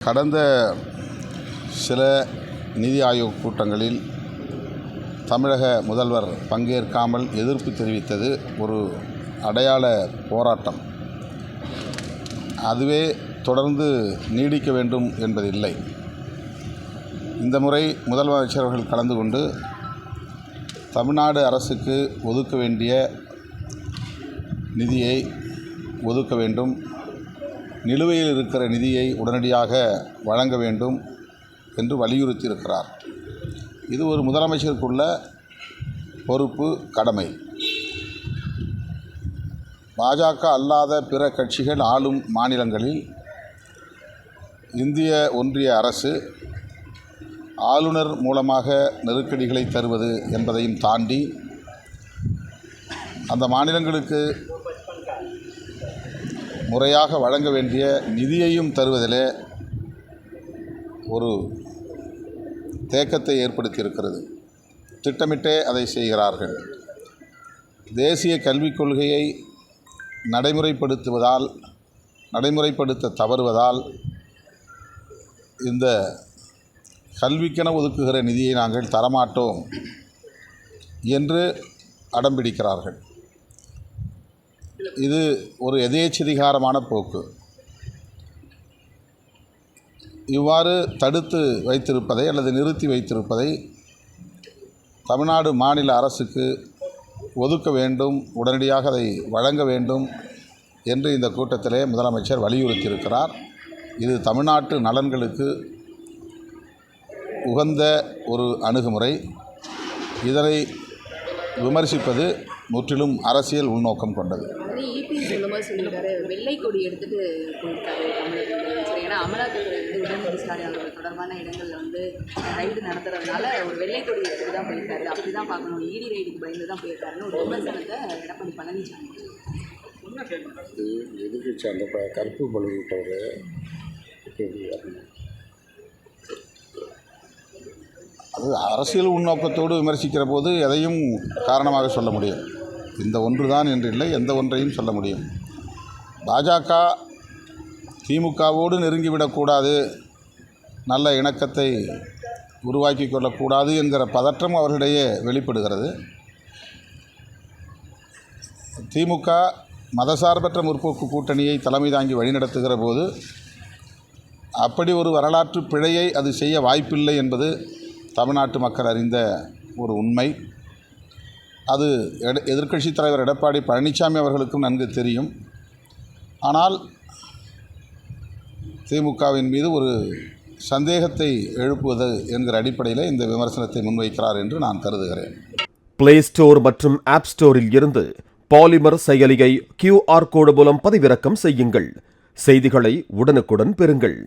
கடந்த சில நிதி ஆயோக் கூட்டங்களில் தமிழக முதல்வர் பங்கேற்காமல் எதிர்ப்பு தெரிவித்தது ஒரு அடையாள போராட்டம். அதுவே தொடர்ந்து நீடிக்க வேண்டும் என்பதில்லை. இந்த முறை முதலமைச்சர்கள் கலந்து கொண்டு தமிழ்நாடு அரசுக்கு ஒதுக்க வேண்டிய நிதியை ஒதுக்க வேண்டும், நிலுவையில் இருக்கிற நிதியை உடனடியாக வழங்க வேண்டும் என்று வலியுறுத்தியிருக்கிறார். இது ஒரு முதலமைச்சருக்குள்ள பொறுப்பு, கடமை. பாஜக அல்லாத பிற கட்சிகள் ஆளும் மாநிலங்களில் இந்திய ஒன்றிய அரசு ஆளுநர் மூலமாக நெருக்கடிகளை தருவது என்பதையும் தாண்டி அந்த மாநிலங்களுக்கு முறையாக வழங்க வேண்டிய நிதியையும் தருவதிலே ஒரு தேக்கத்தை ஏற்படுத்தியிருக்கிறது. திட்டமிட்டே அதை செய்கிறார்கள். தேசிய கல்விக் கொள்கையை நடைமுறைப்படுத்த தவறுவதால் இந்த கல்விக்கென ஒதுக்குகிற நிதியை நாங்கள் தரமாட்டோம் என்று அடம்பிடிக்கிறார்கள். இது ஒரு எதேச்சதிகாரமான போக்கு. இவ்வாறு தடுத்து வைத்திருப்பதை அல்லது நிறுத்தி வைத்திருப்பதை தமிழ்நாடு மாநில அரசுக்கு ஒதுக்க வேண்டும், உடனடியாக அதை வழங்க வேண்டும் என்று இந்த கூட்டத்திலே முதலமைச்சர் வலியுறுத்தியிருக்கிறார். இது தமிழ்நாட்டு நலன்களுக்கு உகந்த ஒரு அணுகுமுறை. இதனை விமர்சிப்பது முற்றிலும் அரசியல் உள்நோக்கம் கொண்டது. வெள்ளை கொடி எடுத்துட்டு போயிருக்காரு தமிழக. ஏன்னா அமலாக்கத்துறை உடனடி விசாரணையாளர்கள் தொடர்பான இடங்களில் ரைடு நடத்துறதுனால ஒரு வெள்ளை கொடி எடுத்துட்டு தான் போயிருக்காரு. அப்படி தான் பார்க்கணும். இடி ரைடுக்கு பயந்து தான் போயிருக்காருன்னு ஒரு விமர்சனத்தை எடப்பாடி பழனிசாமி. எதிர்கட்சி அந்த கருப்பு பலு விட்டவர் அது அரசியல் உள்நோக்கத்தோடு விமர்சிக்கிற போது எதையும் காரணமாக சொல்ல முடியும். இந்த ஒன்று தான் என்றில்லை, எந்த ஒன்றையும் சொல்ல முடியும். பாஜக திமுகவோடு நெருங்கிவிடக்கூடாது, நல்ல இணக்கத்தை உருவாக்கி கொள்ளக்கூடாது என்கிற பதற்றம் அவர்களிடையே வெளிப்படுகிறது. திமுக மதசார்பற்ற முற்போக்கு கூட்டணியை தலைமை தாங்கி வழிநடத்துகிற போது அப்படி ஒரு வரலாற்று பிழையை அது செய்ய வாய்ப்பில்லை என்பது தமிழ்நாட்டு மக்கள் அறிந்த ஒரு உண்மை. அது எதிர்க்கட்சித் தலைவர் எடப்பாடி பழனிசாமி அவர்களுக்கும் நன்கு தெரியும். ஆனால் திமுகவின் மீது ஒரு சந்தேகத்தை எழுப்புவது என்கிற அடிப்படையில் இந்த விமர்சனத்தை முன்வைக்கிறார் என்று நான் கருதுகிறேன். பிளே ஸ்டோர் மற்றும் ஆப் ஸ்டோரில் இருந்து பாலிமர் செயலியை QR கோடு மூலம் பதிவிறக்கம் செய்யுங்கள். செய்திகளை உடனுக்குடன் பெறுங்கள்.